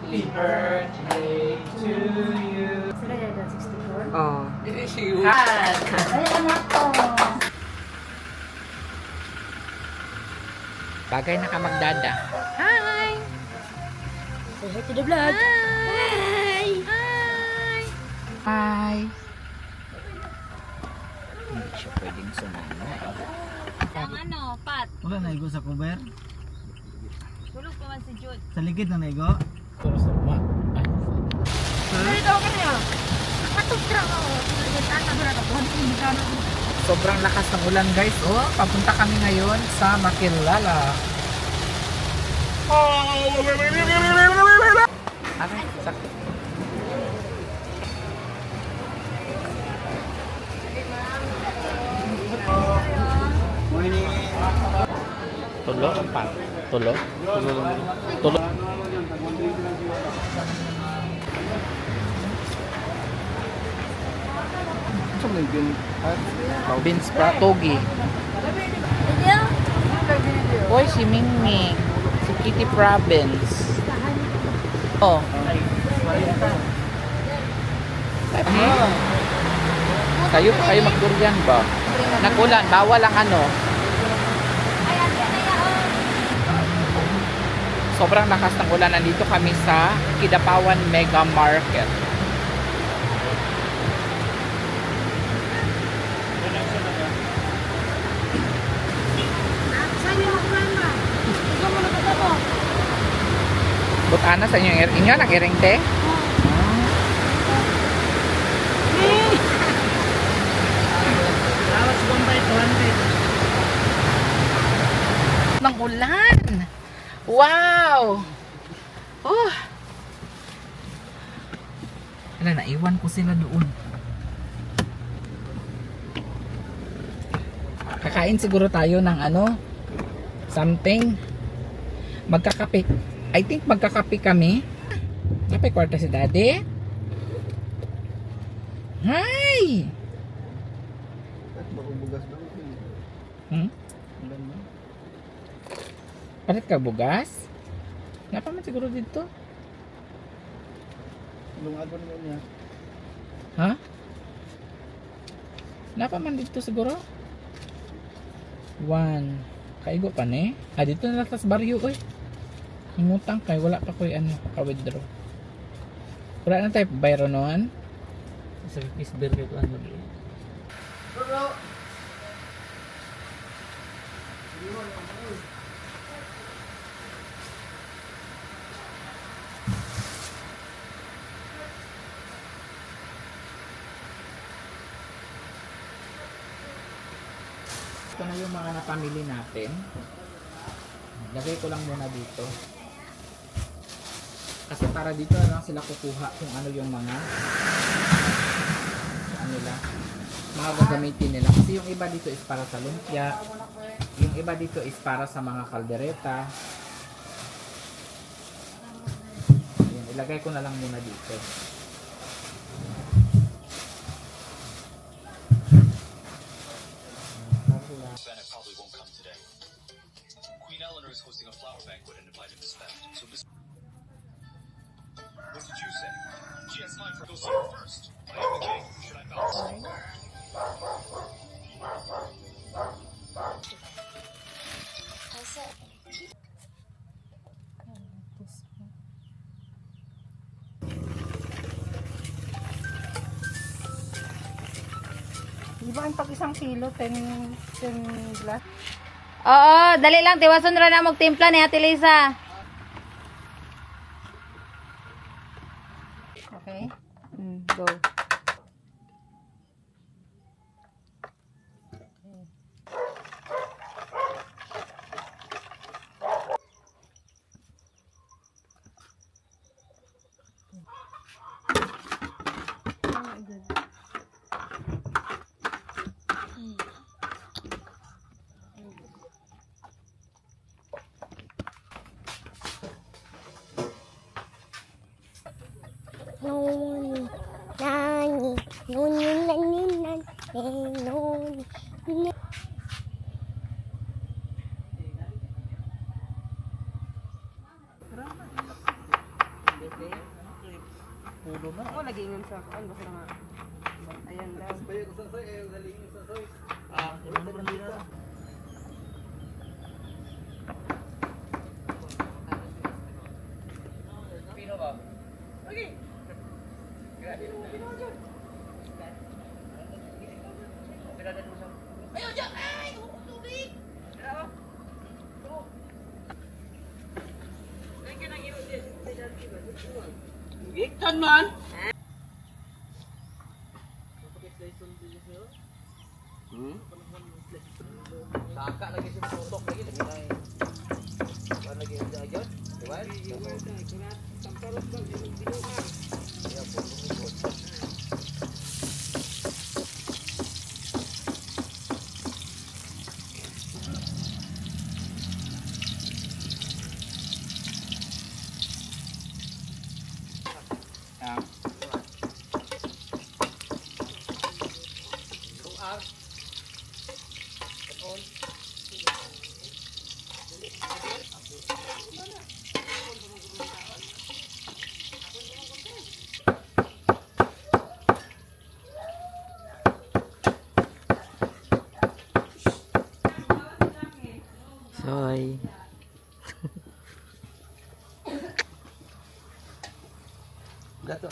Happy birthday to you. Sila yan, 64? Oh. Hi. Ay, anak ko. Bagay na ka magdada. Hi! Say hi to the vlog. Hi! Hi! Hi! Hindi siya pwedeng sumama. Ang ano, Pat. Wala na igo sa cover. Tulog pa man si Jude. Sa likid na naigo. Dito ako niya. Nakatugtra ko. Sobrang lakas ng ulan guys. Oh, papunta kami ngayon sa Makilala. Aray, sakit. Tulo? Pa? Tulo? Tulo? Beans pa, togi. Video? Hoy, si Mingming. Si Kitty Province. Oh. Sabi? Kayo pa kayo mag-durian ba? Nag-ulan, bawal ang ano. Sobrang lakas ng ulan. Nandito kami sa Kidapawan Mega Market. Butana sa inyo nag-iring te? Awas 1 by 200. Ng ulan. Wow! Oh! Wala, naiwan ko sila doon. Kakain siguro tayo ng ano? Something. Magkakape. I think magkakape kami. Napay kwarta si daddy. Hi! Hmm? Palit ka bugas? Napa man siguro dito? Lungad pa naman niya. Ha? Napa man dito siguro? 1. Kaigo pa ni? Ah, dito na lang sa baryo oy. Hingutang kay wala pa koy ano ka-withdraw. Wala na tayo bayro noon. Sa Kisberg ko ano. Ito na yung mga napamili natin. Lagay ko lang muna dito. Kasi para dito na lang sila kukuha kung ano yung mga ano nila, mga gagamitin nila. Kasi yung iba dito is para sa lumpia. Yung iba dito is para sa mga kaldereta. Ayan, ilagay ko na lang muna dito. Bennett probably won't come today. Queen Eleanor is hosting a flower banquet and invited Miss Bennett. So Miss... What did you say? She has time for go see her first. I am the king. Should I bow to you? Di ba ang pag isang kilo, 10 glass? Oo, dali lang. Tiwason ra na magtimpla ni Ate Lisa. Okay. Go. Noni, nani, noni, nani, nani, noni, noni. Pulo na. Ako lagi ingon sa kuan basta nga. Ayan daw. Saka lagi si tutok lagi lagi. Kan lagi aja. Diwan. Ya, pun. Soy. Gato.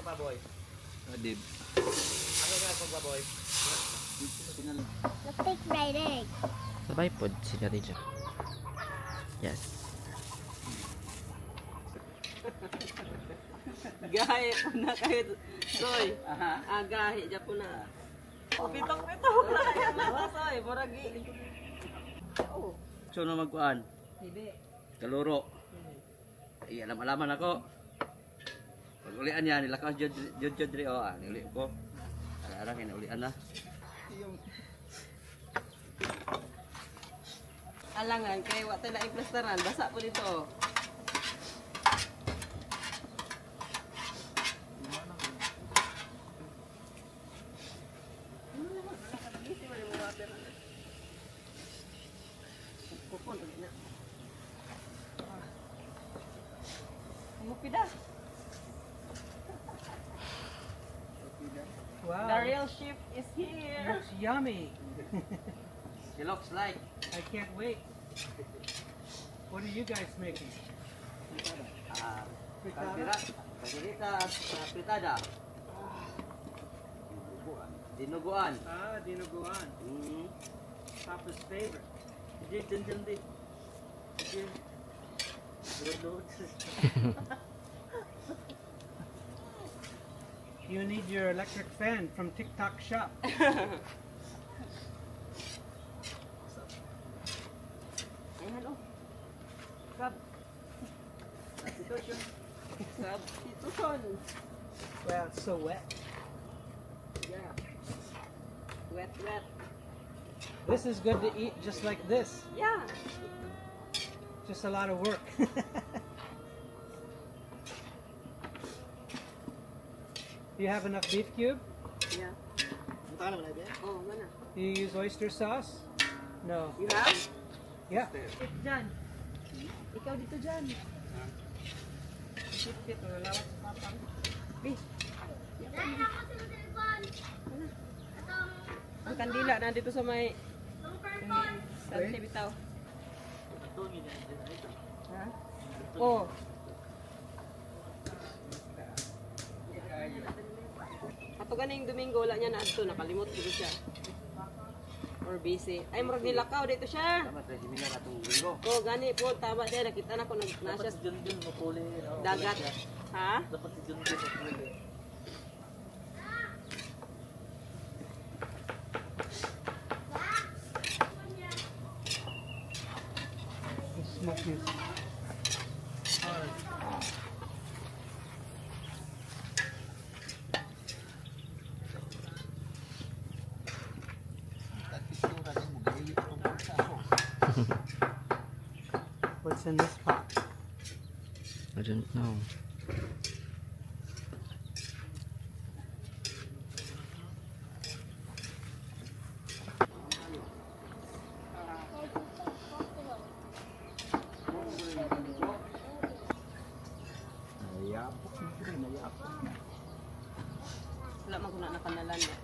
Baboy. Adib. Ano ka pag baboy? Take fried egg. Sabay pod si Daddy Jack. Yes. Gahi po na kayo. Soy. Gahi dyan po na. Pitok-pitok na yan. Soy, maragi. So na magkuan. Hindi. Kaluro. Ay alam-alaman ako. Pag ulian yan, nilakaw jud diri o. Nili ko. Ara-ara kinaulian na. Alangan kay wa tayo na implastaran. Basa po dito. Mupida. Wow. The real chef is here. Looks yummy. It looks like I can't wait. What are you guys making? Kagirita fritada. Dinuguan. Ah, dinuguan. Papa's favorite. Jindi. You need your electric fan from TikTok shop. Ayan o. Substitution. Well, it's so wet. Yeah. Wet. This is good to eat just like this. Yeah. Just a lot of work. Do you have enough beef cube? Yeah. Oh, mana? Do you use oyster sauce? No. You have? Yeah. Dyan. Ikaw dito dyan. Sit, lalawat sa papang. Ang kandila na dito sa may Sante bitaw. Ha? Oh. Ato ganing Domingo wala niya na adto nakalimot dito siya. Or busy. Ay murag nilakaw dito siya. Tama sa seminar atong linggo. Oh, gani po tama din nakita na ko nasya Jun mapuli. dagat. Ha? Dapat si Jun mapuli. The smoke is hard. What's in this pot? I don't know. Wala man kuna nakanalan na.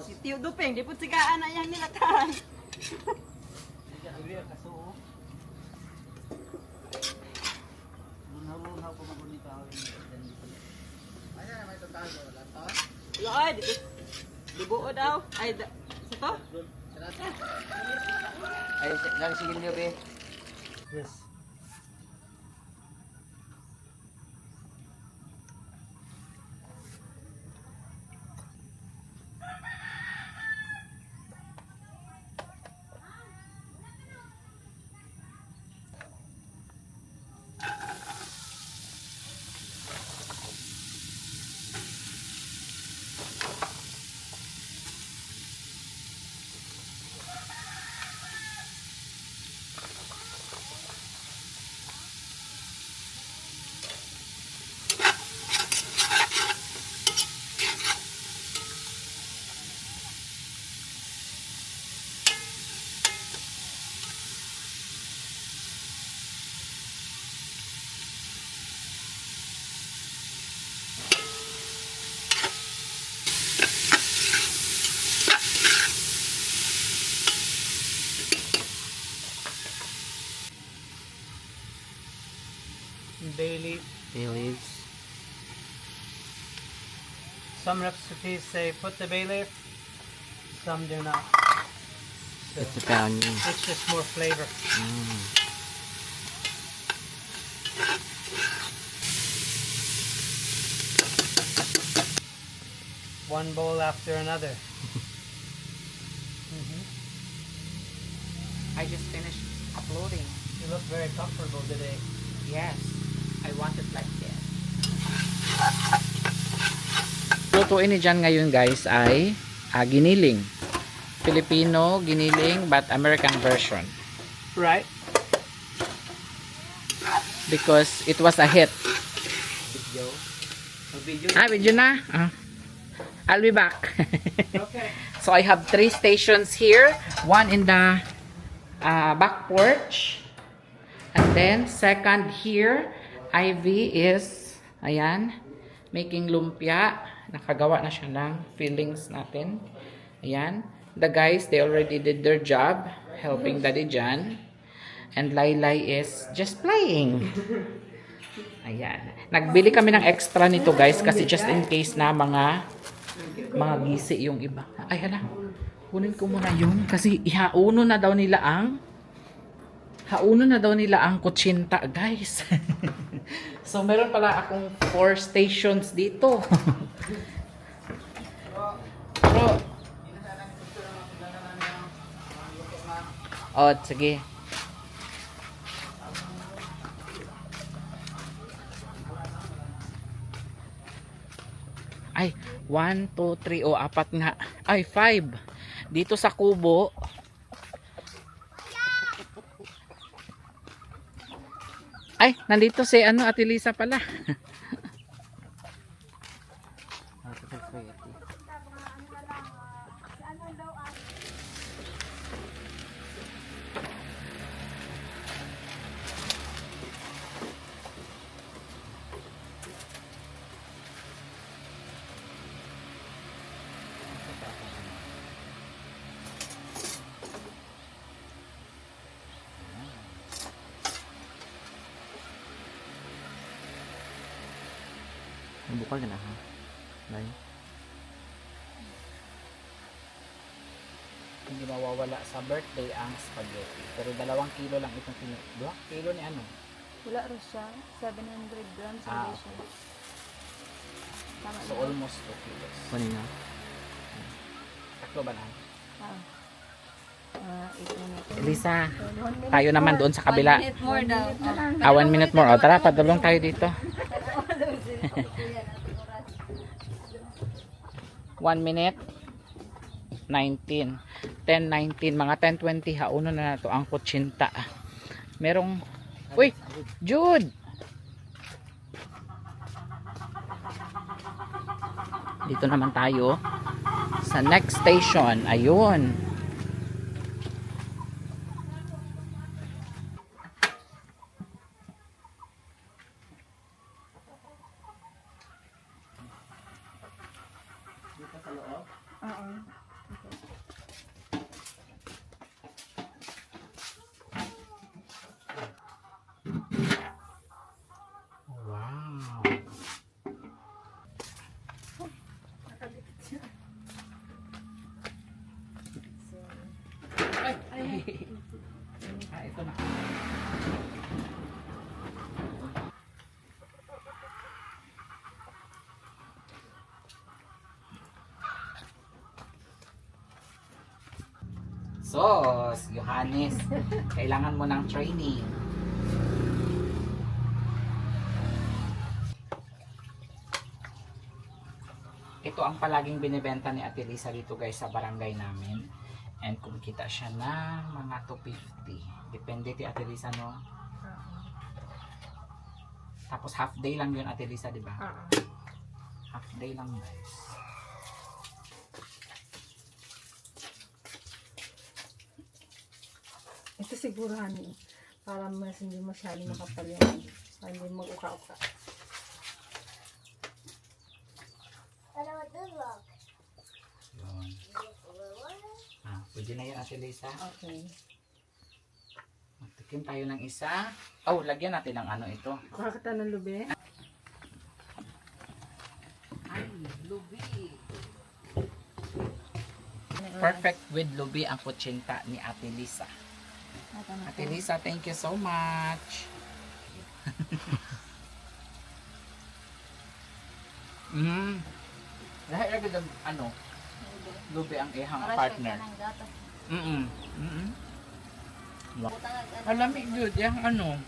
Si Tio Dupeng, di po sigaan na yang nilatan. Ay, dito. Dibuo daw. Ay, sa to? Ay, lang sige niyo be. Yes. Bay leaf. Bay leaves. Some recipes say put the bay leaf, some do not. So It's Italian. it's just more flavor. One bowl after another. I just finished uploading. You look very comfortable today. Yes, I want it like that. Lutuin ni Jan ngayon guys ay giniling. Filipino giniling but American version. Right. Because it was a hit. Video na? I'll be back. Okay. So I have 3 stations here. One in the back porch. And then second here, Ivy is, ayan, making lumpia. Nakagawa na siya ng fillings natin. Ayan. The guys, they already did their job, helping Daddy Jan. And Laylay is just playing. Ayan. Nagbili kami ng extra nito guys kasi just in case na mga gisi yung iba. Ay hala, kunin ko muna yun kasi ihauno na daw nila ang kutsinta guys. So meron pala akong 4 stations dito. Pero sige. Ay, 1, 2, 3, 4 nga. Ay, 5. Dito sa kubo. Ay, nandito si Ate Lisa pala. Bukal ka na ha? Nay? Hindi mawawala sa birthday ang spaghetti. Pero 2 kilo lang itong 2 kilo ni ano? Wala rin siya. 700 grams Ah, rin siya. Tama So ba? almost 2 kilos. Kunin na. Tatlo ba na? Ah. Elisa, tayo naman doon sa kabila. 1 minute more daw. 1 minute more. O, tara, padulong tayo dito. 1 minute 19 10:19 mga 10:20 hauno na to ang kutsinta. Merong uy, Jude. Dito naman tayo sa next station. Ayun. Wow. Ito na. Sos, Johannes, kailangan mo ng training. Ito ang palaging binibenta ni Ate Lisa dito guys sa barangay namin. And kumikita siya ng mga 250. Depende ti Ate Lisa, no? Tapos half day lang yun Ate Lisa, di ba? Half day lang guys. Ito siguro honey, para mas hindi masyadong makapal yan. Para hindi mag-uka-uka. Yun. Pwede na yun Ate Lisa. Okay. Magtikim tayo ng isa. Oh, lagyan natin ng ano ito. Kakata ng lubi. Ay, lubi. Perfect with lubi ang kutsinta ni Ate Lisa. Ate Lisa, thank you so much. Dahil agad ang ano, lubi ang ihang partner. Wow. Alamig good, yung ano.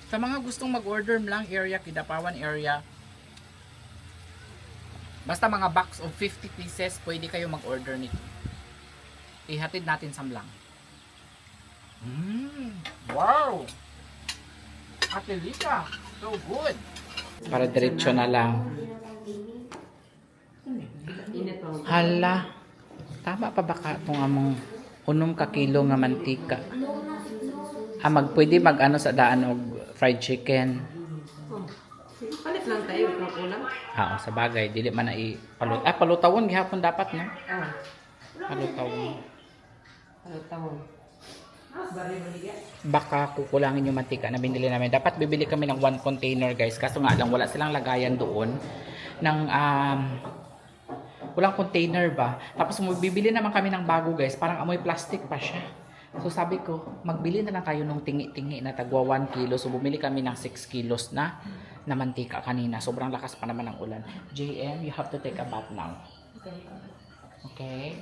Sa mga gustong mag-order lang area, Kidapawan area. Basta mga box of 50 pieces, pwede kayo mag-order nito. Ihatid natin sa Mlang. Wow! Ate Lisa, so good! Para diretso na lang. Hala, tama pa ba ka itong among 6 ka kilo nga mantika? Pwede mag-ano sa daan og fried chicken. Palit lang tayo kung kulang. Sa bagay, dili man na ipalut. Palutawon gihapon dapat, no? Palutawon. Tawon. Baka kukulangin yung mantika na binili namin. Dapat bibili kami ng 1 container guys. Kaso nga lang wala silang lagayan doon ng walang container ba. Tapos bibili naman kami ng bago guys. Parang amoy plastic pa siya. So sabi ko, magbili na lang tayo ng tingi-tingi na tagwa 1 kilo. So bumili kami ng 6 kilos na mantika kanina. Sobrang lakas pa naman ng ulan. JM, you have to take a bath now. Okay?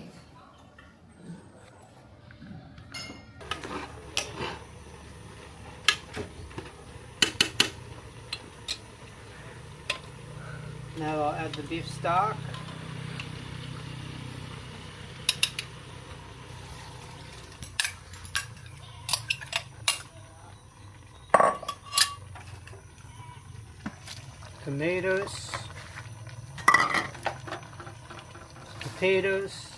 Now I'll add the beef stock. Tomatoes. Potatoes.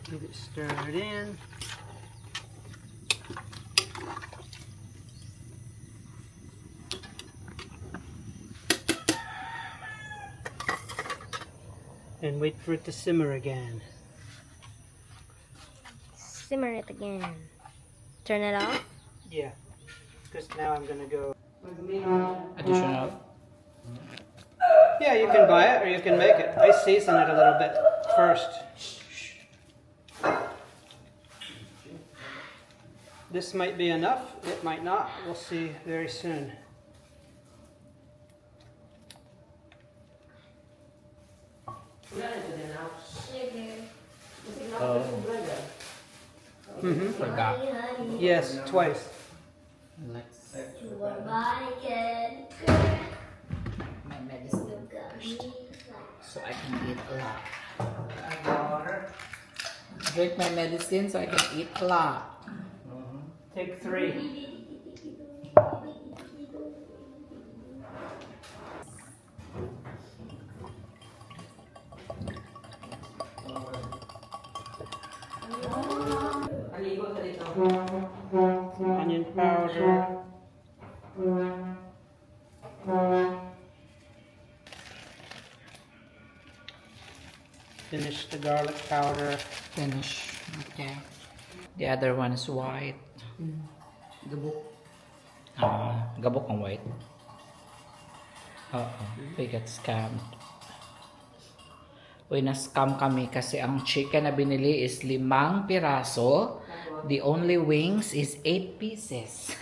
Get it stirred in. And wait for it to simmer again. Simmer it again. Turn it off. Yeah. Because now I'm gonna go. Additional. Yeah, you can buy it or you can make it. I season it a little bit first. This might be enough. It might not. We'll see very soon. Forgot. Yes, twice. Let's my medicine first, so I can eat a lot. Drink my medicine so I can eat a lot. Take 3. Aligo sa dito. Onion powder. Finish the garlic powder. Finish. Okay. The other one is white. Gabok. Gabok ang white. We got scammed. Uy, na-scam kami kasi ang chicken na binili is 5 piraso. The only wings is 8 pieces.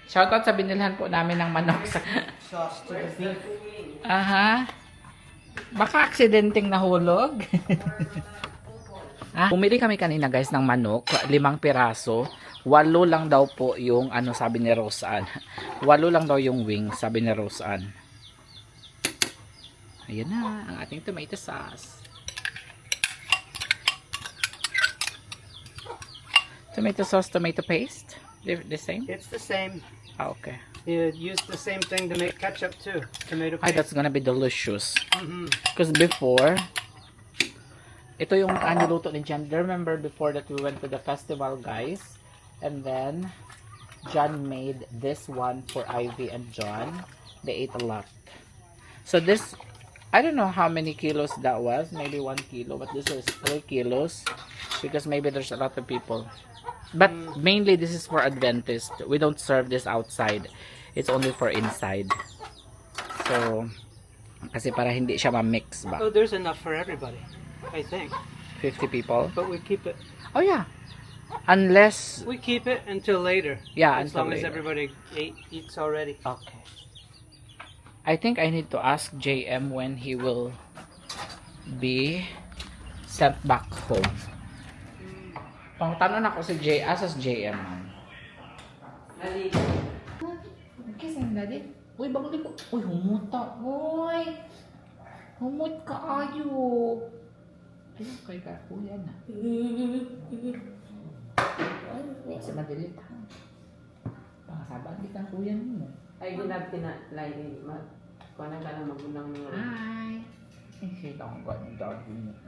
Shoutout sa binilhan po namin ng manok sa... Sauce to the beef. Aha. Baka aksidenteng nahulog. Pumili kami kanina guys ng manok, 5 piraso. 8 lang daw po yung ano sabi ni Roseanne. 8 lang daw yung wing sabi ni Roseanne. Ayan na ang ating tomato sauce. Tomato sauce, tomato paste? The same? It's the same. Okay. You use the same thing to make ketchup too. Tomato Ay, paste. that's gonna be delicious. Because before, ito yung niluto ni John. Remember before that we went to the festival, guys? And then, John made this one for Ivy and John. They ate a lot. So this, I don't know how many kilos that was. Maybe 1 kilo. But this is 3 kilos. Because maybe there's a lot of people. But mainly this is for Adventist. We don't serve this outside. It's only for inside. So, kasi para hindi siya ma-mix ba? Oh, there's enough for everybody, I think. 50 people. But we keep it. Oh yeah. Unless, We keep it until later. yeah, As until long as later. everybody eats already. Okay. I think I need to ask JM when he will be sent back home. Pangtanong ako si Asas JM. Aligo. Kasi ang daddy. Uy, bago ko. Uy, humuta. Uy. Humut ka ayo. Ay, kay ka. Uy, yan na. Kasi madilit ha. Pangasaban di kang kuya mo. Ay, ginab tinalay. Kuha na ka lang magulang mo. Hi. Ay, shit ang ganda.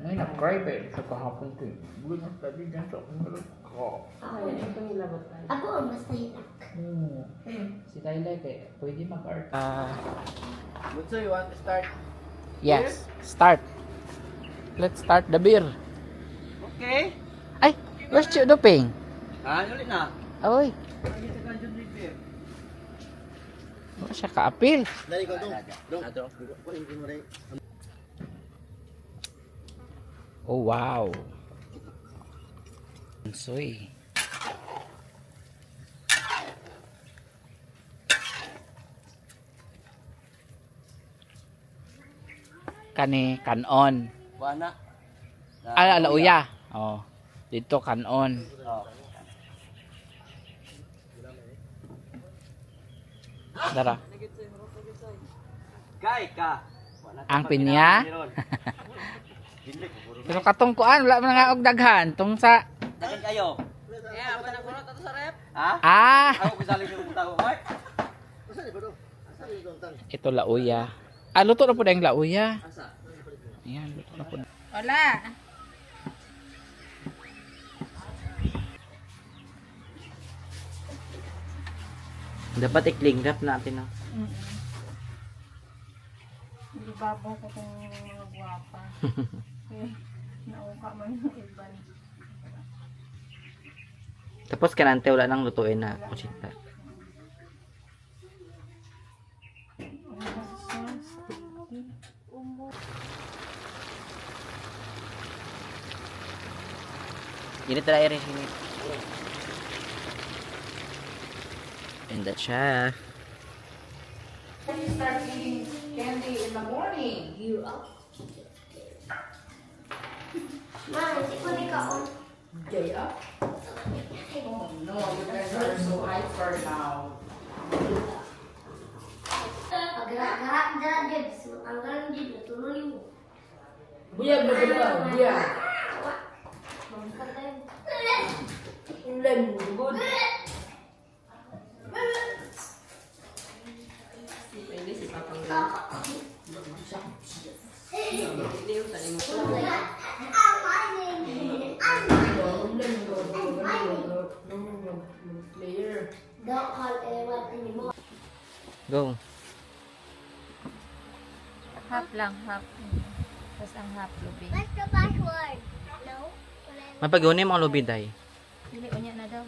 Ay, na-cry ba sa kahapon ko. Buwan na study dyan sa umarap ko. Ay, ito yung labot tayo. Ako ang mas nahilak. Si Tyler, pwede mag-art. So you want to start? Yes, start. Let's start the beer. Okay. Ay, where's Chudoping? Ulit na. Oy. Wala siya ka-apil. Dari ko dong. Oh, wow. Soy. Kanon. Buana. Alauya. Oh. Dito kanon. Oh. Dara. Kay ka. Ang pinya. Pero katong kuan wala man nga og daghan tong sa Dagan kayo. Yeah, ako na kurot ato sa rep. Ha? Ako bisali yung tao. Hoy. Ito lauya. Luto na po na yung lauya. Ayan, luto na po. Wala. Dapat i-cling wrap natin, no? Hindi babaw ko kung mga guwapa. Nauka man yung iban. Tapos kanante wala nang lutuin na kusinta. Ini terakhir di sini. And the chef. When you start eating candy in the morning, you up. Ma, hindi ko di ka on. No, you guys are so hyper now. Paggerak-gerak jalan dia, ang galang dia tuloy mo. Buyag na buyag. Buyag. Ulan mo. Good. Pwede si Papang Hindi yung tali mo. Player. Don't call anyone anymore. Go. Half lang, half. Tapos ang half lubing. What's the password? No? Mapag-una yung mga lobby, day. Dili, unya na daw.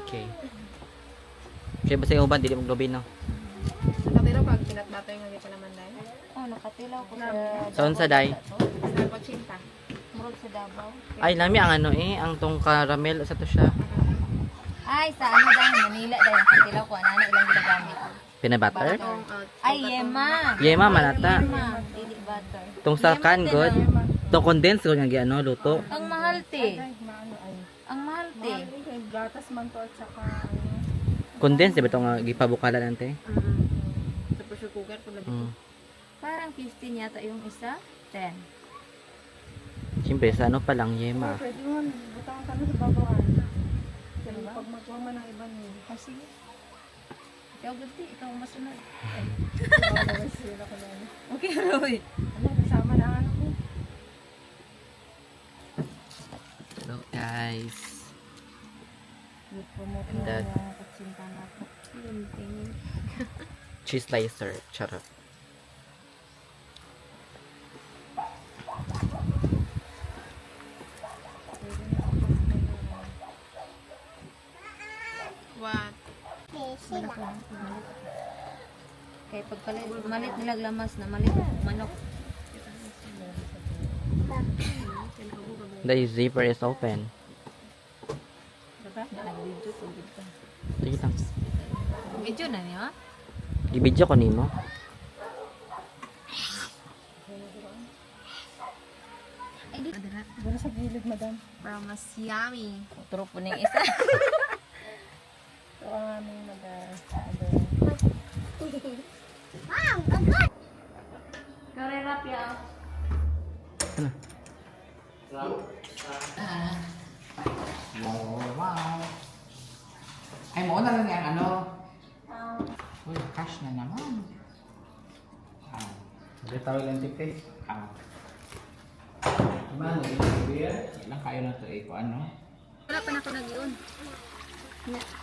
Okay. Kaya basta yung uban, dili mag-lobby, no? Nakatira pag pinatbatay nga kita naman dahil. Oh, nakatilaw ko sa... Saan sa day? Sa pagsinta. Murag sa Davao. Ay, nami ang ano ang tong caramel sa to siya. Ay, sa ano dahil Manila dahil nakatilaw ko. Ano ilang ginagamit. Peanut butter? Ay, yema. Yema, manata. Yema. Dili butter. Tong sa can, good. Tong condensed, good nga ano, luto. Ang mahal, te. Maano ay. Ang mahal, te. Gatas man to at saka Condensed, diba itong gipabukalan nante? sa pressure cooker kung labi. Parang 15 yata yung isa. 10. Siyempre, sa ano pa lang, yema. Pwede mo, butang ka na sa babawaan. Kaya pag magkuha man ng iba niyo. Oh, sige. Ikaw, gudi. Ikaw masunod. Sila ko na. Okay, Roy. Ano, kasama na ang anak ko. Hello, guys. Promote And mo that- yung kutsinta na ako. Cheese slicer. Charot. What? Kaya pagpalit, malit nilag lamas na malit manok. The zipper is open. Diba? Nag-video ko dito. Sige lang. Video na niya? I-video ko nimo. Ay, dito. Doon sa gilid, madam. Parang mas yummy. Turo po na yung isa. Ito ang aming Mom, agad! Karerap ya. Wow. Ay, mo na lang yung ano. Uy, cash na naman. Hindi tawag lang tipis. Gimana? Ilang kayo na to eh, kung ano. Wala pa na ako nag-ion.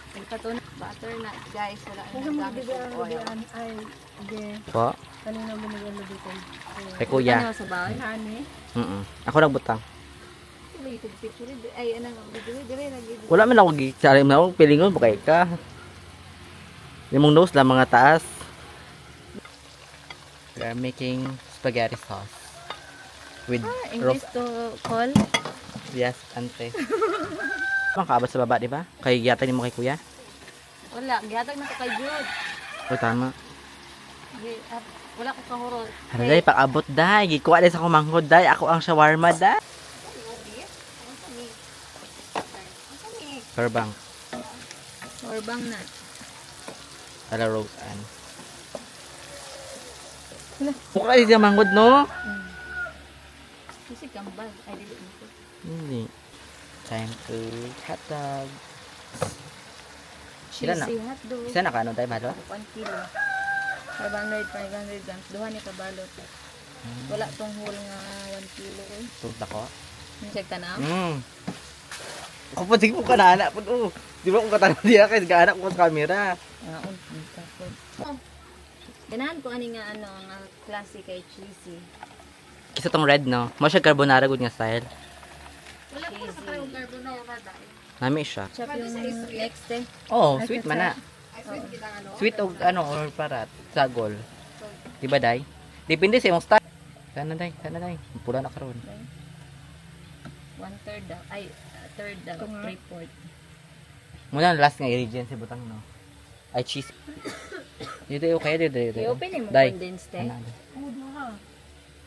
Nagpatunan. Butter na. Guys, wala na Kung gamit magbibigyan ng oil. ay, hindi. Po. Kanina binigyan mo dito. Kay kuya. Ano sa bawal? Honey. Ako nagbutang. Tuloy ito picture. Ay, ano nga. Dire nag-video. Wala man ako gitsari mo ako pilingon po kay ka. Limong nose lang mga taas. We are making spaghetti sauce with English to call. yes, ante. Bang kaabot sa baba, di ba? Kay giyata ni mo kay kuya. Wala. Gihatag na ko kay Jude. O tama. Wala ko kahuro. Ano dai pag-abot dai, gikuha dai sa kumanghod dai, ako ang shawarma dai. Karbang, Or bang na. ala rose an. Mukha di siya manghod no? Kasi kambal. Ay, dili mo. Hindi. Time to hot dog. Sila na. Cheesy hotdog. Isa na kano dai malo? 1 kilo. 500 grams. Duha ni kabalot. Wala tong whole nga 1 kilo. Tuta ko. Check ka na. Ako pa sige po ka na anak po. Di ba kung katanong diya kay anak ko sa camera. Ganahan ko ani nga ano nga klase kay cheesy. Isa tong red no. Mo siya carbonara gud nga style. Wala ko sa kayong carbonara dahil. Nami siya. Chop yung next eh. Oh, sweet man na. Sweet og ano or parat sagol. Di ba day? Depende sa imong style. Sana day. Pula na karon. 1/3 daw. Ay, third daw. 3/4. Muna last nga ingredients sa butang no. Ay cheese. Dito yung kaya dito. I-open mo Day. condensed eh. Ano?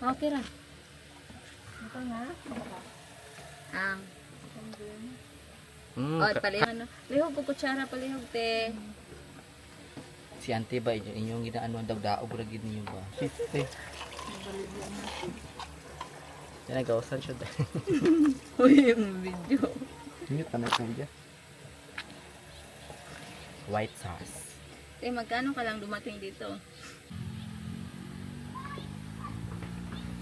Okay ra. Ito na. Oh, palihog ano. Lihog ko kutsara palihog te. Si auntie ba, inyong ginaano ang dagdaog ragid ninyo ba? Siste. Yan, nag-awasan siya dahil. Uy, yung video. Hindi, tanay ko dyan. White sauce. Eh, magkano ka lang dumating dito?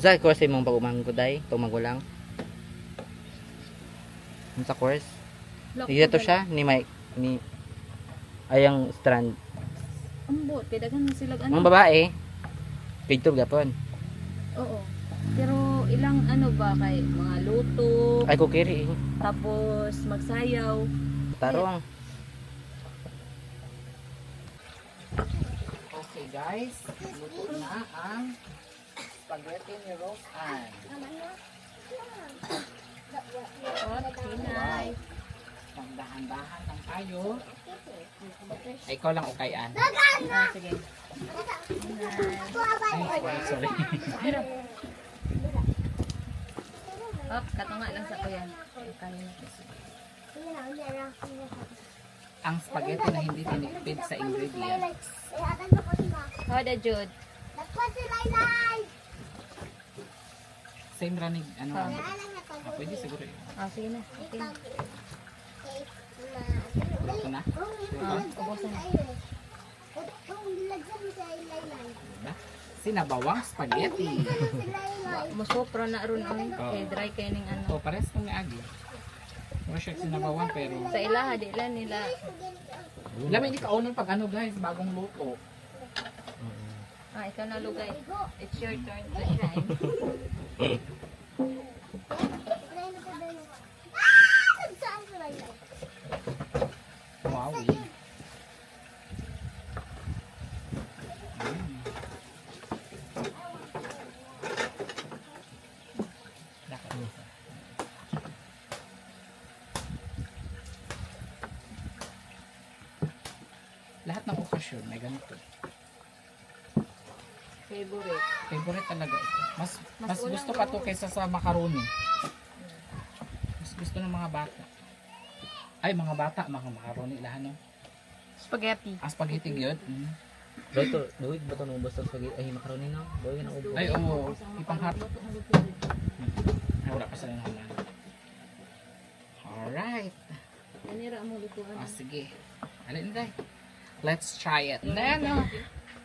Sa course mong pag-umang ko dahil, pag magulang. Sa course? Hindi to siya, ni Mike, ni ayang strand. Ambo, tidagan na sila ano. Mga babae, pigtog gapon. Oo. Pero ilang ano ba kay mga luto, Ay, kukiri eh. tapos magsayaw. Tarong. Okay guys, luto na ang spaghetti ni Rose Ann. Pinay. Pang dahan-dahan lang tayo. Ay, ikaw lang okay, Ann. Ah, sige. Ay, sorry. Hop, katunga lang sa kuya. Kanin na kasi. Ang spaghetti na hindi tinipid sa ingredients. Hoda, Jude. Same running, ano, pwede siguro yun. Ah, sige na. Okay. Ito na. Ah, ubusan na. Diba? Sinabawang spaghetti. Musopro na ron ang kay dry kay ning ano. So, pares kong agi. Mura siya sinabawang pero... Sa ilaha, di lang nila. Alam mo, hindi ka unang pag ano guys, bagong luto. Ah, ikaw na lugay. It's your turn to shine. Wow, eh. Lahat ng okasyon may ganito. Favorite. Favorite talaga ito. Mas Mas gusto ulang pa to kaysa sa macaroni. Mas gusto ng mga bata. Ay, mga bata, mga macaroni lahat, no? Spaghetti. Ah, spaghetti gyud. Mm. Dito, duwig ba ito nung basta spaghetti? Ay, macaroni na. Duwig na ubo. Ay, oo. Ipanghap. Ay, wala pa sila ng halan. Alright. Kanira mo lutuan. Ah, sige. Alin na, let's try it. Nano.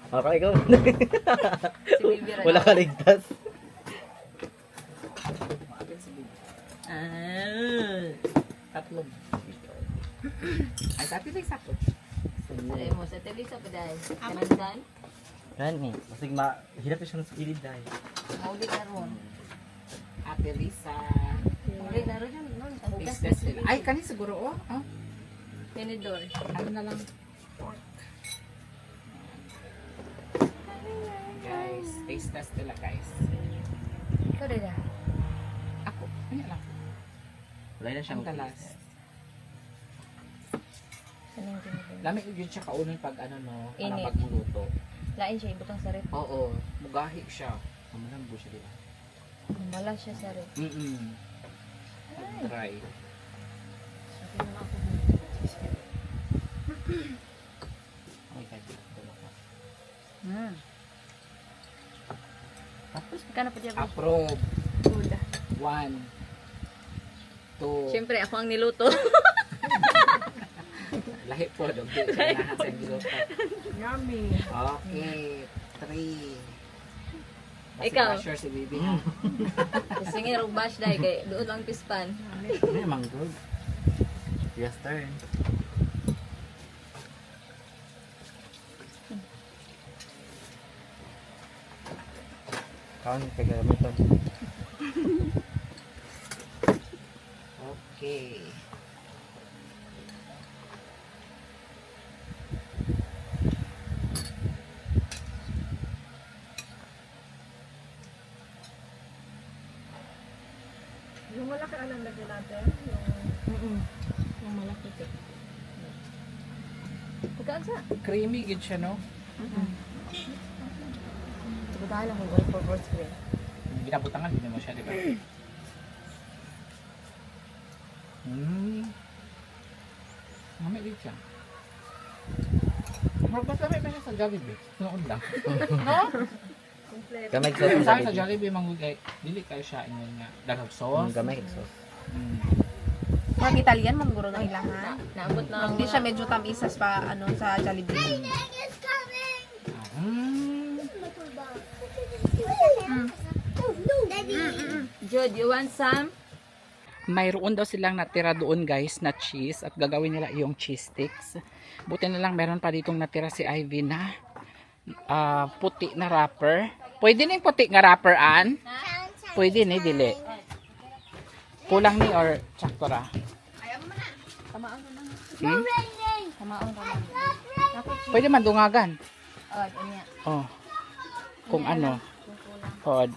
Okay, ikaw. Si Bibi Ray. Wala ka ligtas. Ah. Tatlong. Ay, sa atin ay sakto. Ay mo sa TV sa paday. Kanagdan. Yan eh. Masig mahirap siya ng skilid dahil. Mauli na ron. Ate Lisa. Mauli na ron yun. No, sa bukas. Taste test nila. Ay, kani siguro, oh. Oh. Tinidor. Ano na lang. Pork. Guys, taste test nila, guys. Ikaw din ah. Ako, ano lang. Wala na siyang Ang talas. Anong tinidor? Lamig yun siya kaunan pag ano, no? Parang Init. pagluluto. Lain siya, ibutang sa rep. Oo, mugahi siya. Malambo siya diba? Wala siya sa rep. Dry. Sabi naman ako. Okay, guys. Tulo ka. Tapos, magkano po dyan? Approve. Buda. 1, 2. Siyempre, ako ang niluto. Lahi po, dog. Kailangan sa giluto. Yummy. Okay, 3. Ikaw. Sure si Bibi. ha? Kasi nga, rugbash dahil kay doon lang pispan. Ano yung mangrove? Yes, turn. Kaon kay gamiton. Okay. Yung malaki alam lagyan natin. Yung malaki ito. Pagkaan sa? Creamy good siya, no? Pagkaan lang kung going for first grade. Binabutangan din mo siya, di ba? Lami din siya. Mas lami ba siya sa Jollibee? Noon lang. No? Gamay sauce Sa ang akin sa sabi. Jollibee, manggugay, dili kayo siya inyo nga. Daghang sauce. Gamay sauce. Mga Italian, mangguro ng ilangan. Naabot na Hindi siya medyo tamisas pa ano sa Jollibee. Jude, you want some? Mayroon daw silang natira doon guys na cheese at gagawin nila yung cheese sticks. Buti na lang meron pa ditong natira si Ivy na puti na wrapper. Pwede na yung puti nga wrapper, An? Pwede ni, dili. Kulang ni or sakto ra? Hmm? Kamaon naman. Pwede man dungagan. Unya. Oh. Kung ano. Pod.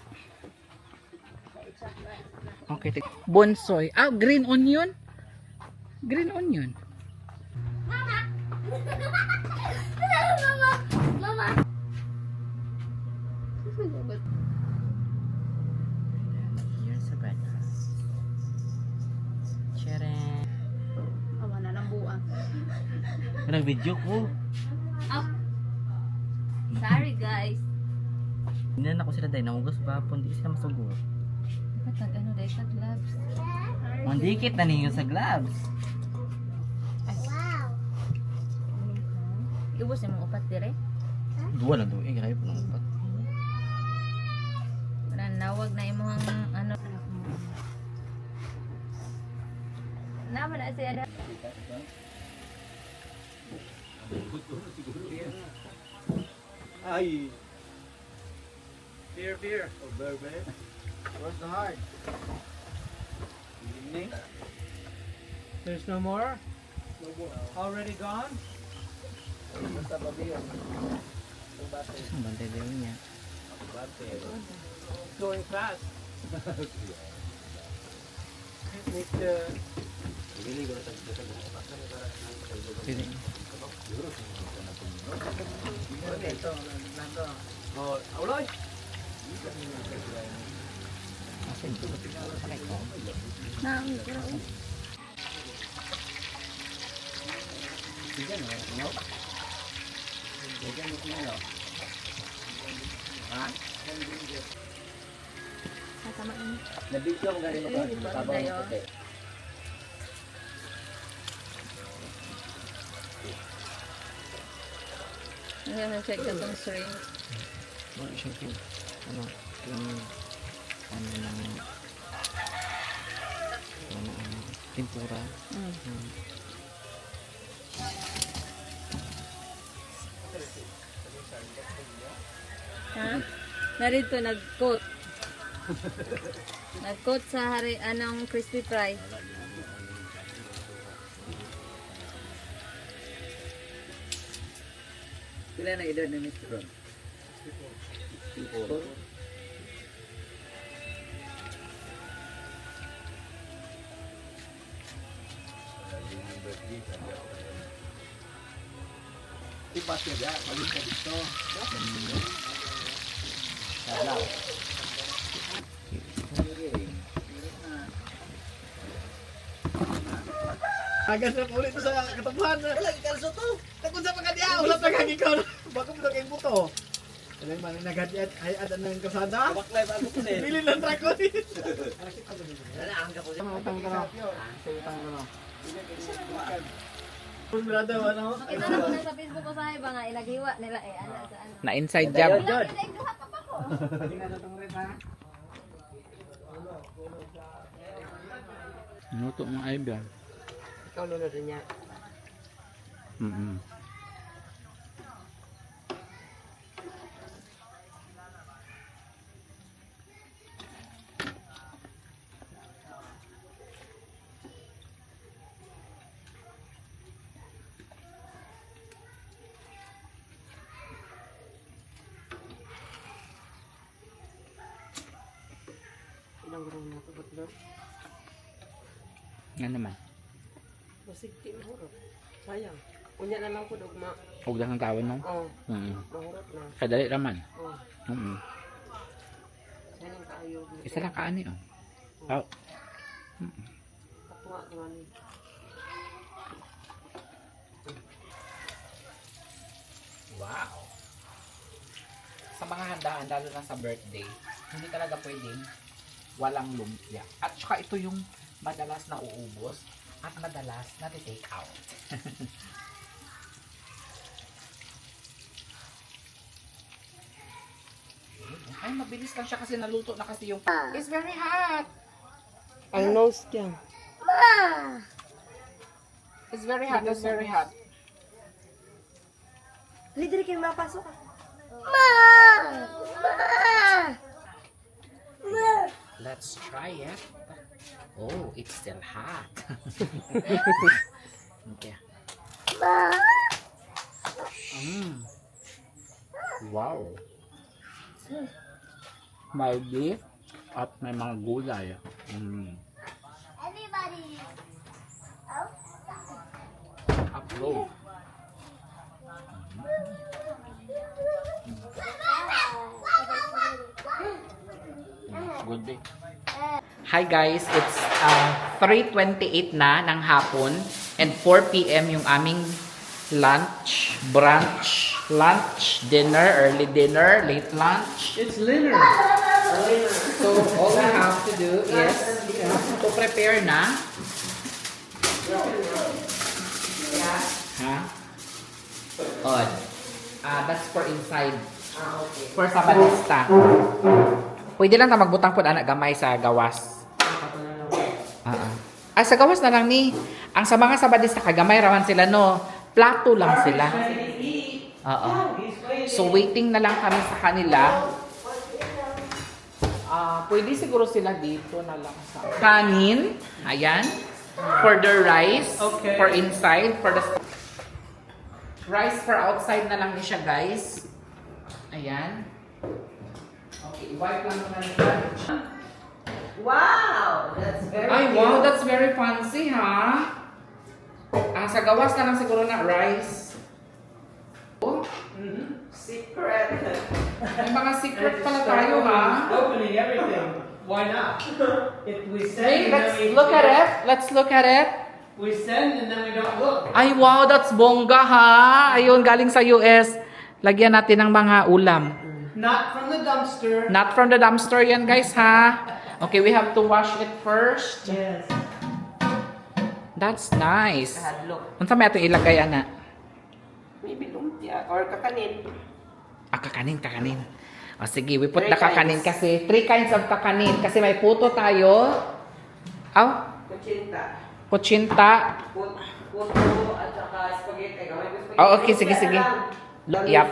Okay. Bonsoy. Ah, green onion. Green onion. Here's the breakfast. Charan. Awa na ng buwan. Nag-video ko. Sorry guys. Hindi na ako sila dahil nahugas ba po, hindi sila masugot. Dapat ano dahil sa gloves. Mandikit na ninyo sa gloves. Iwas yung mga upat dire. Dua na doon, grabe po ng upat. Nawag na imong ano. Naman na siya. Ay. Beer. Oh, beer. Where's the heart? Evening. There's no more? No more. Already gone? Ang bantay din niya. Going fast. Need to... Pwede. Oh, uloy! Asin. Sakay ko. Nabigyan mo galing mo tabang mo puti. Ngayon check ka tong string. Ano siya po? Ano? Tempura. Ha? Narito nag-coat. Nag-coat sa hari anong crispy fry. Pila na edad ni Mr. Ron? Tipas ka dyan, malis ka dito. Salaw. Agas na ulit to sa katapuhan. Lagi kalso to. Takot sa pagkadiya. Ulat na kaging ka. Baka mo na kayong buto. Alam mo, nagadiat ay adan ng kasada. Baklay ba ako kunin? Pili ng truck ko din. Utang ka na. Utang ka na. Brother, ano? Kita na ko na sa Facebook ko sa iba nga ilaghiwa nila ano sa ano. Na inside job. Nuto mo ay ba? Ikaw lunod rin niya. Ilang gurang na ito, ba't doon? Nga naman. Masigti mahurot. Sayang. Unya na lang po dugma. Huwag lang ang tawon mo. Oh, mahurot na. Kadali raman. Oh, yan ang kaayo. Isa lang kaani oh. Kapwa naman. tindahan, lalo na sa birthday, hindi talaga pwedeng walang lumpia. At saka ito yung madalas na uubos at madalas na take out. Ay, mabilis lang siya kasi naluto na kasi yung... It's very hot! Ang nose niya. It's very hot, it's very hot. Lidri kayo mapasok ka. Let's try it. Oh, it's still hot. Okay. Wow. May beef at may mga gulay. Everybody. Upload. Good day. Hi guys, it's 3:28 na ng hapon and 4 p.m. yung aming lunch, brunch, dinner, early dinner, late lunch. It's dinner. So all we have to do is to prepare na. Ha? Odd. That's for inside. For sabadista. Pwede lang na magbutang po anak gamay sa gawas. Sa gawas na lang ni. Ang sa mga sabadista kagamay raman sila no. Plato lang sila. So waiting na lang kami sa kanila. Pwede siguro sila dito na lang sa kanin. Ayan. For the rice. Okay. For inside. For the rice for outside na lang ni siya guys. Ayan. Okay, wipe lang naman nila. Wow! That's very Ay, cute. wow, that's very fancy, ha? Sa gawas na lang siguro na rice. Oh, Secret. may mga secret pala tayo, ha? Opening everything. Why not? If we send Hey, and then let's we look at it. Let's look at it. We send and then we don't look. Ay, wow, that's bongga, ha? Ayun, galing sa US. Lagyan natin ng mga ulam. Not from the dumpster. Not from the dumpster yan, guys, ha? Okay, we have to wash it first. Yes. That's nice. Hadlok. Unsa may atong ilagay, ana? Maybe lumpia or kakanin. Kakanin. O sige, we put Three the kakanin kinds. kasi 3 kinds of kakanin kasi may puto tayo. Aw, Kuchinta. kutsinta. Puto at saka spaghetti. Oh, okay, sige. Yup.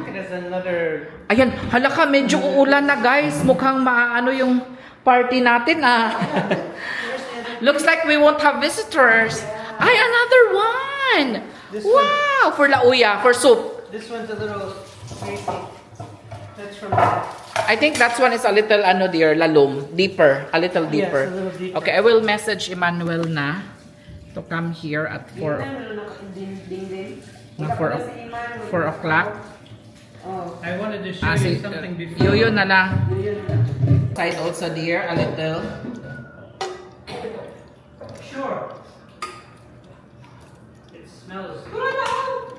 It is another. Ayan, hala ka, medyo uulan na guys. Mukhang maano yung party natin Looks like we won't have visitors. Ay, another one. This Wow, for lauya, for soup. This one's a little spicy. That's from. I think that one is a little dear, lalom, deeper, a little deeper. Yes, a little deeper. Okay, I will message Emmanuel na to come here at 4 o'clock. I wanted to show Ah, you si something before. Yoyo na lang. Side also dear, a little. Sure. It smells.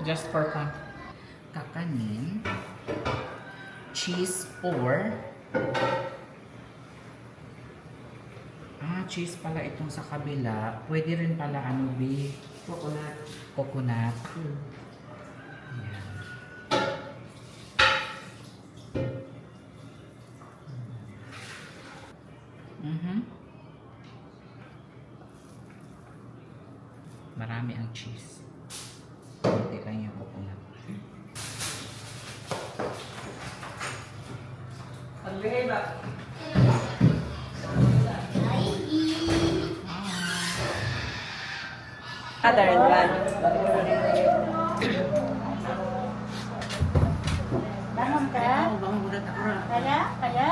Just for fun. Kakanin. Cheese for... cheese pala itong sa kabila. Pwede rin pala coconut. Ayan. Marami ang cheese. Hindi lang yung coconut. Other than Bangon ka? Kaya?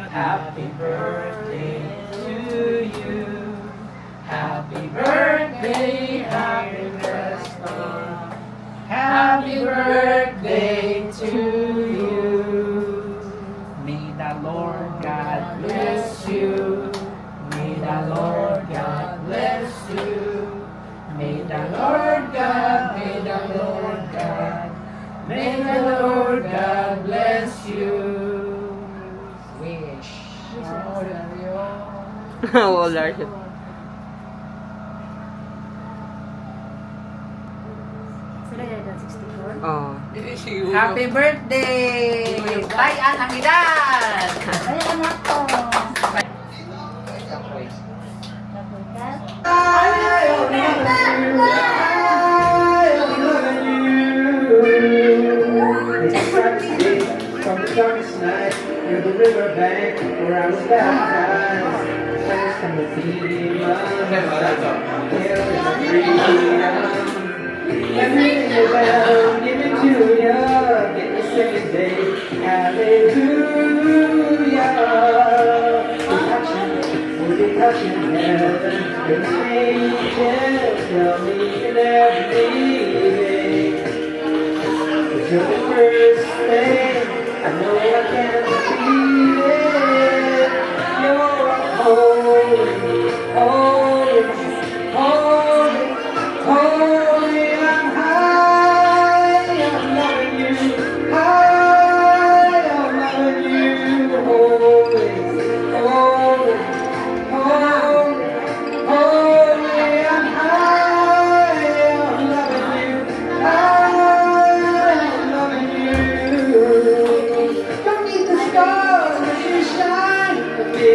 Happy birthday to you. Happy birthday, happy birthday. Happy birthday to you. May the Lord God Bless you. May the Lord God bless you. May the Lord God, may the Lord God, may the Wala siya. Sila yan, 64. Oh. Happy birthday! Tayan ang edad! Ay, anak ko. From the darkest night, near the riverbank where I was baptized. Thanks from the demon, there is a freedom. Everything is well, give it to ya. Get the second day, hallelujah. We'll be touching heaven. Your angels tell me in every day. You're the first thing I know I can't feel it. You're holy, holy, holy, holy. I'm high, I'm loving you. High, I'm loving you. Holy, holy, holy, holy. I'm high, I'm loving you. High. Don't need the stars, but you shine for me.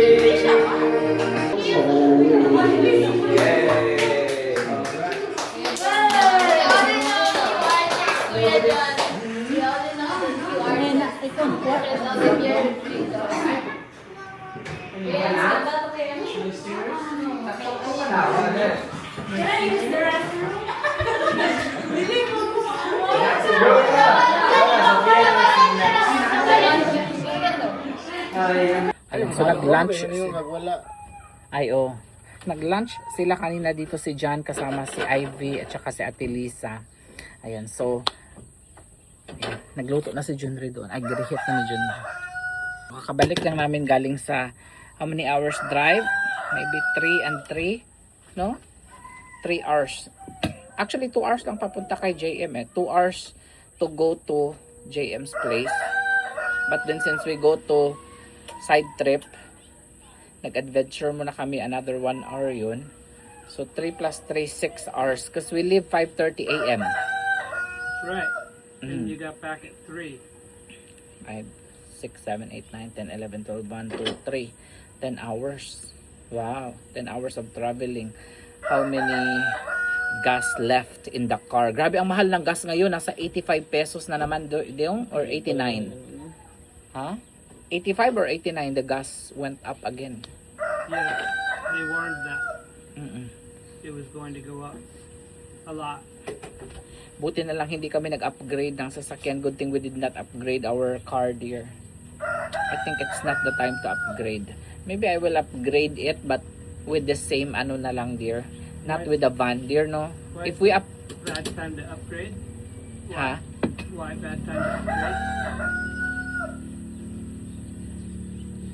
Ayun, so nag-lunch. Ay, oh. Nag-lunch sila kanina dito si John kasama si Ivy at saka si Ate Lisa. Ayun, so ayun, nagluto na si Junri doon. Ay, girihit na ni Junri. Makakabalik lang namin galing sa how many hours drive? Maybe 3 and 3, no? 3 hours. Actually, 2 hours lang papunta kay JM eh. 2 hours to go to JM's place. But then since we go to side trip, nag-adventure muna kami, another 1 hour yun. So 3 plus 3, 6 hours. Because we leave 5:30 a.m. Right. And you got back at 3. I 6, 7, 8, 9, 10, 11, 12, 1, 2, 3. 10 hours. Wow. 10 hours of traveling. How many gas left in the car? Grabe, ang mahal ng gas ngayon. Nasa 85 pesos na naman doon. Or 89? Huh? 85 or 89, the gas went up again. Yeah, they warned that Mm-mm. it was going to go up a lot. Buti na lang hindi kami nag-upgrade ng sasakyan. Good thing we did not upgrade our car, dear. I think it's not the time to upgrade. Maybe I will upgrade it, but with the same ano na lang, dear. Not Right. with the van, dear, no? Why If we up... bad time to upgrade? Ha? Why bad time to upgrade?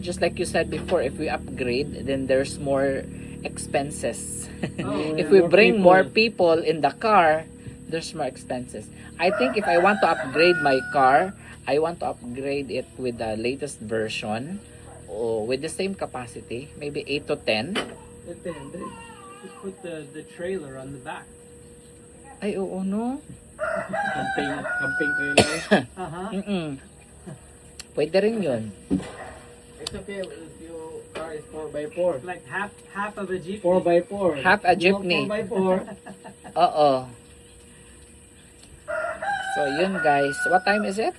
Just like you said before, if we upgrade, then there's more expenses. If we bring more people in the car, there's more expenses. I think if I want to upgrade my car, I want to upgrade it with the latest version or with the same capacity, maybe 8 to 10. Just put the trailer on the back. Ay, oo, no? Camping trailer. Mm-mm. Pwede rin yun. It's okay if your car is 4x4. Like half of a Jeep. 4x4. Half a jeepney. 4x4. Oo. So, yun guys. What time is it?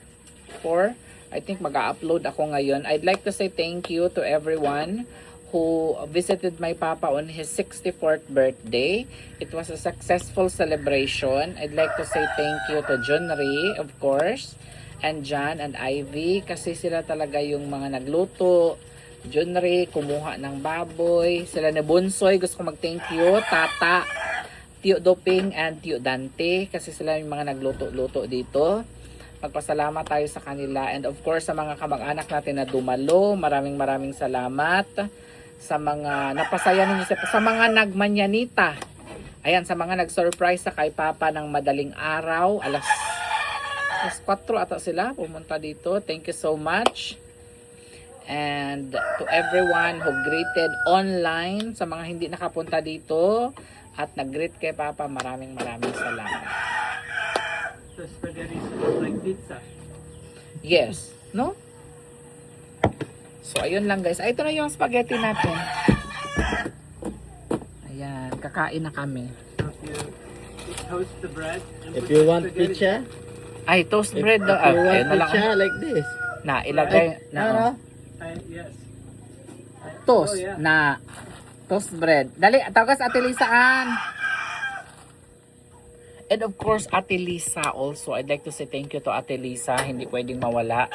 4? I think mag-upload ako ngayon. I'd like to say thank you to everyone who visited my papa on his 64th birthday. It was a successful celebration. I'd like to say thank you to Junri, of course, and John and Ivy, kasi sila talaga yung mga nagluto. Junri, kumuha ng baboy. Sila ni Bunsoy, gusto ko mag-thank you. Tata, Tio Doping, and Tio Dante, kasi sila yung mga nagluto-luto dito. Magpasalamat tayo sa kanila. And of course, sa mga kamag-anak natin na dumalo, maraming salamat. Sa mga napasaya ninyo, sa mga nagmanyanita. Ayan, sa mga nag-surprise sa kay Papa ng madaling araw, alas 4 ata sila pumunta dito. Thank you so much. And to everyone who greeted online, sa mga hindi nakapunta dito at nag-greet kay Papa, maraming salamat. The spaghetti is like pizza. Yes, no? So, ayun lang guys. Ito na yung spaghetti natin. Ayan, kakain na kami. So if you toast the bread and If put you the want spaghetti- pizza, Ay, toast bread daw. if you want Ayun na lang. pizza like this. Na, ilagay na. Ano? yes. Toast Oh, yeah. na toast bread. Dali, tawagas Ate Lisaan. And of course, Ate Lisa also. I'd like to say thank you to Ate Lisa. Hindi pwedeng mawala.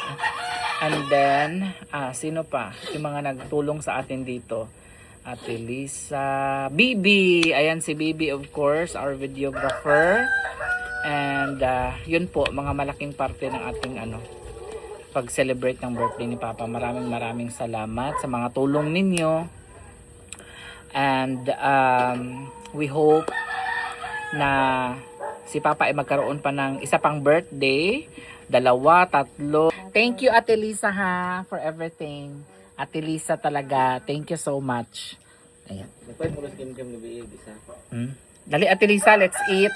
And then, sino pa? Yung mga nagtulong sa atin dito. Ate Lisa. Bibi. Ayan si Bibi, of course, our videographer. And yun po, mga malaking parte ng ating pag-celebrate ng birthday ni Papa. Maraming salamat sa mga tulong ninyo. And we hope na si Papa ay magkaroon pa ng isa pang birthday. 2, 3. Thank you Ate Lisa ha for everything. Ate Lisa talaga, thank you so much. Ayan. Dali Ate Lisa, let's eat.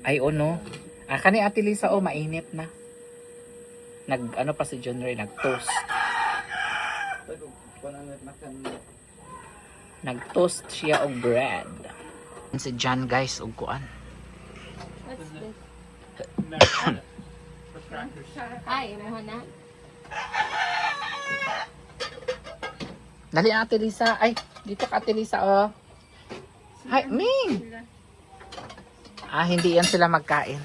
Ay no. Kani Ate Lisa mainit na. Pa si John Ray, nag-toast. Nag-toast siya og bread. Si John guys, og kuan. Ay, mo na. Dali Ate Lisa. Ay, dito ka Ate Lisa oh. Hi, Ming. Hindi yan sila magkain.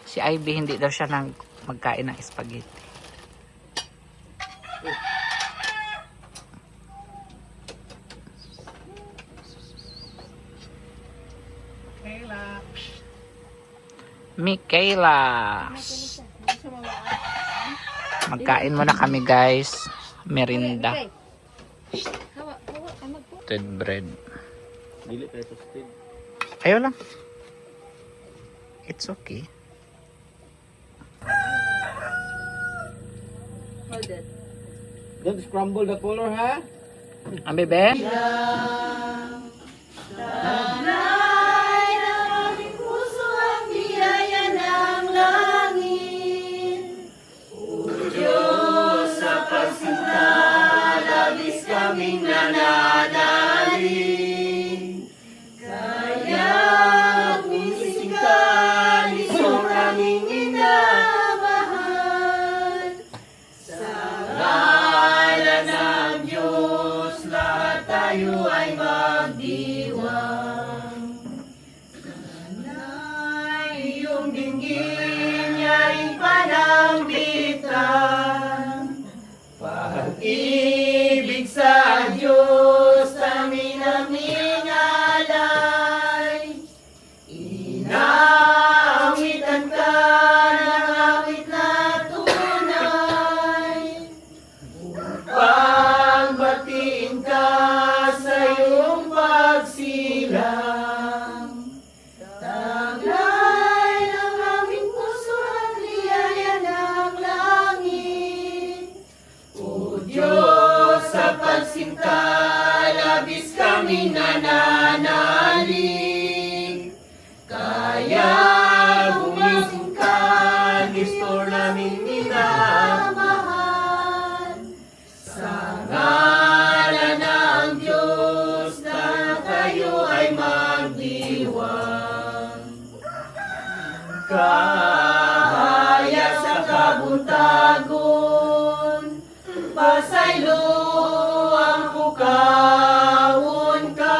Si Ivy hindi daw siya magkain ng spaghetti. Michaela. Magkain muna kami guys. Merinda. Toasted bread. Ayaw lang. It's okay. Hold it. Don't scramble the color, ha? Ang bebe? Ibig sa Diyos namin alay. Inaawitan ka ng awit na tunay, upang batiin ka sa iyong pagsilang. Taglay ng aming puso at liyaya ng langit. O Diyos, sa pagsinta, labis kami nananalig. Kaya gumising ka, Kristo naming minamahal. Sa ngalan ng Diyos na kayo ay magdiwang. Kaya sa kabuntagon, pasaylo ang pukawon ka.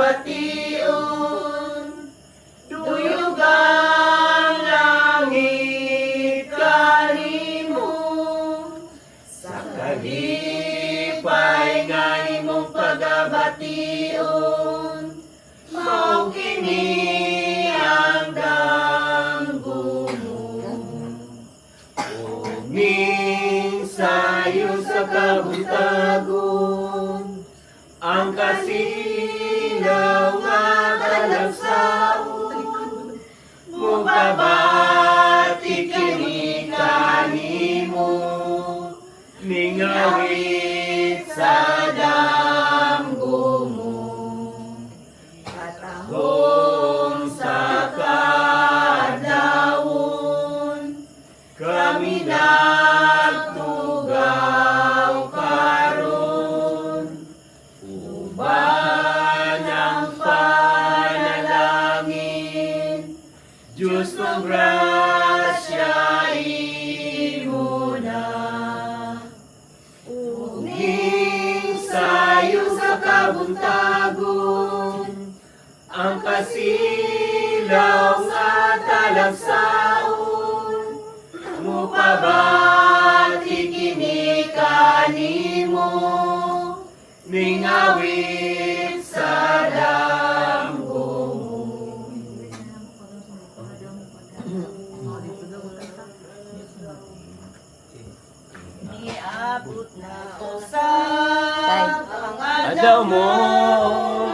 bation, duyugang langit kanimo, sa kalipay nga imong pagabation, mao kini ang damgo mo. Ning sayo sa kabutagon, ang kasilaw nga talagsaon, mukabati kini kanimo, ning awit sa damgo mo. Patahong sa kadlawon, kami nagtugaw karon, uban ang panalangin, Diyos ng grasya imo na. Uging sayo sa kabuntagon, ang kasilaw nga talagsaon, mupabati kini kanimo, ning awit sa damgo mo. Niabot na usap ang adaw mo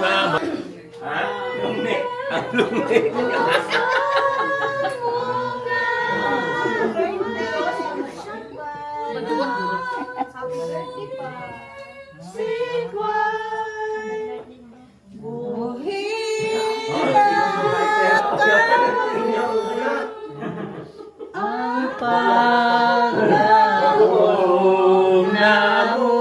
nga ha? Lumik. Ang lumik. Ang paglaong na mo,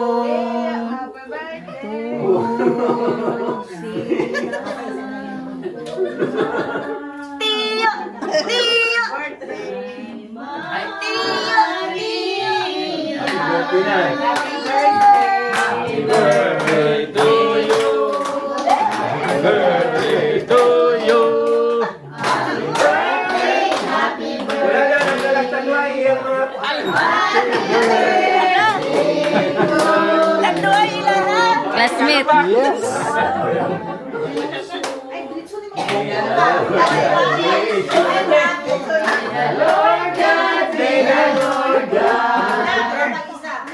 Happy birthday to you. Happy birthday to you. Happy birthday, happy birthday. Wala na naglalagtanway. Classmate. Yes. Lord God, may the Lord God,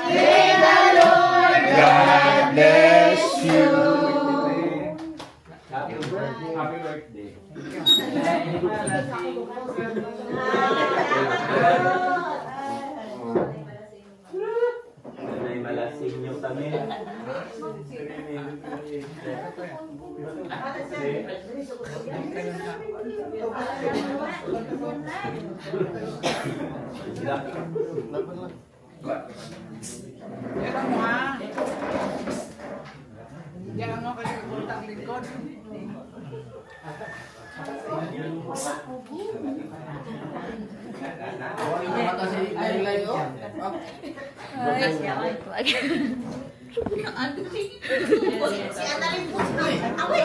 may the Lord God bless you. Happy birthday. May malasing nyo kami. Yan mo ha. Yan mo kasi utang lingkod. Si Annalyn po. Away!